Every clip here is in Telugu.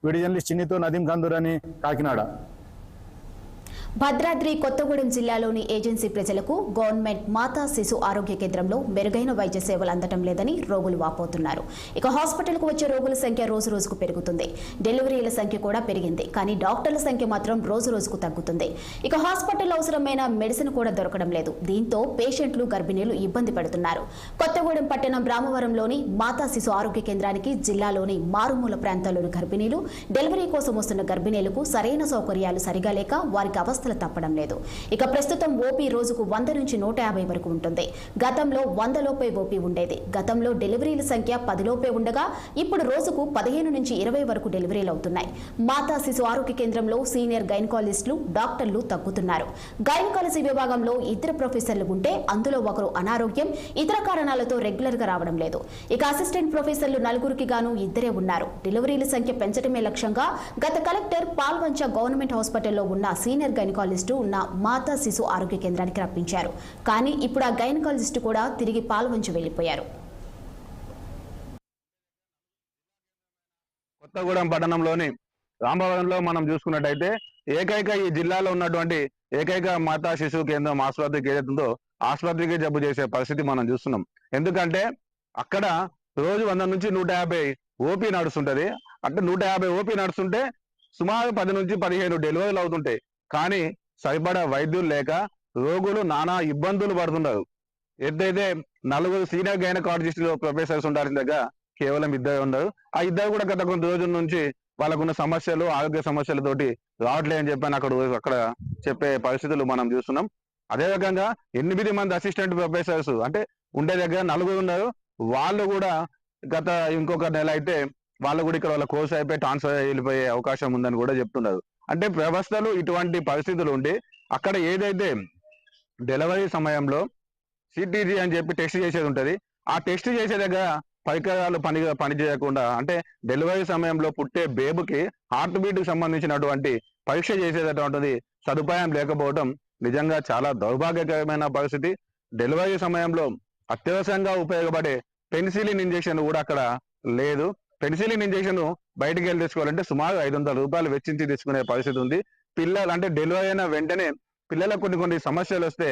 వీడియో జర్నలిస్ట్ చిన్నితో నదీం కందూరని, కాకినాడ. భద్రాద్రి కొత్తగూడెం జిల్లాలోని ఏజెన్సీ ప్రజలకు గవర్నమెంట్ మాతా శిశు ఆరోగ్య కేంద్రంలో మెరుగైన వైద్య సేవలు అందటం లేదని రోగులు వాపోతున్నారు. ఇక హాస్పిటల్కు వచ్చే రోగుల సంఖ్య రోజు రోజుకు పెరుగుతుంది. డెలివరీల సంఖ్య కూడా పెరిగింది. కానీ డాక్టర్ల సంఖ్య మాత్రం రోజు రోజుకు తగ్గుతుంది. ఇక హాస్పిటల్లో అవసరమైన మెడిసిన్ కూడా దొరకడం లేదు. దీంతో పేషెంట్లు, గర్భిణీలు ఇబ్బంది పడుతున్నారు. కొత్తగూడెం పట్టణం రామవరంలోని మాతా శిశు ఆరోగ్య కేంద్రానికి జిల్లాలోని మారుమూల ప్రాంతాల్లోని గర్భిణీలు, డెలివరీ కోసం వస్తున్న గర్భిణీలకు సరైన సౌకర్యాలు సరిగా లేక వారికి అవస్థలు తప్పడం లేదు. ఇక ప్రస్తుతం ఓపీ రోజుకు 100 నుంచి 150 వరకు ఉంటుంది. గతంలో 100 లోపే ఓపీ ఉండేది. గతంలో డెలివరీల సంఖ్య 10 లోపే ఉండగా ఇప్పుడు రోజుకు 15 నుంచి 20 వరకు డెలివరీలు అవుతున్నాయి. మాతా శిశు ఆరోగ్య కేంద్రంలో సీనియర్ గైనకాలజిస్టులు, డాక్టర్లు తగ్గుతున్నారు. గైనకాలజీ విభాగంలో 2 ప్రొఫెసర్లు ఉంటే అందులో ఒకరు అనారోగ్యం, ఇతర కారణాలతో రెగ్యులర్ గా రావడం లేదు. ఇక అసిస్టెంట్ ప్రొఫెసర్లు 4కి గాను 2 ఉన్నారు. డెలివరీల సంఖ్య పెంచడమే లక్ష్యంగా గత కలెక్టర్ పాల్వంచ గవర్నమెంట్ హాస్పిటల్లో ఉన్న సీనియర్ గైనకాలజిస్టు ఉన్న మాతా శిశు ఆరోగ్య కేంద్రానికి రప్పించారు. కానీ ఇప్పుడు ఆ గైనకాలజిస్టు కూడా తిరిగి పాల్వంచ వెళ్లిపోయారు. కొత్తగూడెం పట్టణంలోని రామవరంలో మనం చూసుకున్నట్టయితే ఈ జిల్లాలో ఉన్నటువంటి ఏకైక మాతా శిశు కేంద్రం ఆసుపత్రికి ఏదైతుందో ఆసుపత్రికి జబ్బు చేసే పరిస్థితి మనం చూస్తున్నాం. ఎందుకంటే అక్కడ రోజు 100 నుంచి 150 ఓపీ నడుస్తుంటది. అంటే 150 ఓపీ నడుస్తుంటే సుమారు 10 నుంచి 15 డెలివరీలు అవుతుంటాయి. కానీ సరిపడా వైద్యులు లేక రోగులు నానా ఇబ్బందులు పడుతున్నారు. ఏదైతే 4 సీనియర్ గైనకాలజిస్టులు, ప్రొఫెసర్స్ ఉండాల్సిన దగ్గర కేవలం 2 ఉన్నారు. ఆ 2 కూడా గత కొన్ని రోజుల నుంచి వాళ్ళకున్న సమస్యలు, ఆరోగ్య సమస్యలతోటి రావట్లేదని చెప్పని అక్కడ చెప్పే పరిస్థితులు మనం చూస్తున్నాం. అదే రకంగా 8 మంది అసిస్టెంట్ ప్రొఫెసర్స్ అంటే ఉండే దగ్గర 4 ఉన్నారు. వాళ్ళు కూడా గత ఇంకొక నెల అయితే వాళ్ళు కూడా ఇక్కడ వాళ్ళ కోర్స్ అయిపోయి ట్రాన్స్ఫర్ వెళ్ళిపోయే అవకాశం ఉందని కూడా చెప్తున్నారు. అంటే వ్యవస్థలు ఇటువంటి పరిస్థితులు ఉండి అక్కడ ఏదైతే డెలివరీ సమయంలో సిటీజీ అని చెప్పి టెస్ట్ చేసేది ఉంటది. ఆ టెస్ట్ చేసే దగ్గర పరికరాలు పని చేయకుండా, అంటే డెలివరీ సమయంలో పుట్టే బేబుకి హార్ట్ బీట్ కి సంబంధించినటువంటి పరీక్ష చేసేటటువంటిది సదుపాయం లేకపోవడం నిజంగా చాలా దౌర్భాగ్యకరమైన పరిస్థితి. డెలివరీ సమయంలో అత్యవసరంగా ఉపయోగపడే పెన్సిలిన్ ఇంజెక్షన్ కూడా అక్కడ లేదు. పెన్సిలిన్ ఇంజెక్షన్ బయటికి వెళ్ళి తెచ్చుకోవాలంటే సుమారు 500 రూపాయలు వెచ్చించి తీసుకునే పరిస్థితి ఉంది. పిల్లలు అంటే డెలివరీ అయిన వెంటనే పిల్లలకు కొన్ని సమస్యలు వస్తే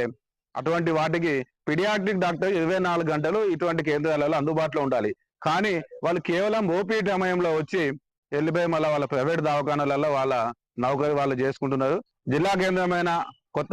అటువంటి వాటికి పీడియాట్రిక్ డాక్టర్ 24 గంటలు ఇటువంటి కేంద్రాలలో అందుబాటులో ఉండాలి. కానీ వాళ్ళు కేవలం ఓపీ సమయంలో వచ్చి వెళ్ళిపోయి మళ్ళీ వాళ్ళ ప్రైవేట్ దవాఖానాలలో వాళ్ళ నౌకరీ వాళ్ళు చేసుకుంటున్నారు. జిల్లా కేంద్రమైన కొత్త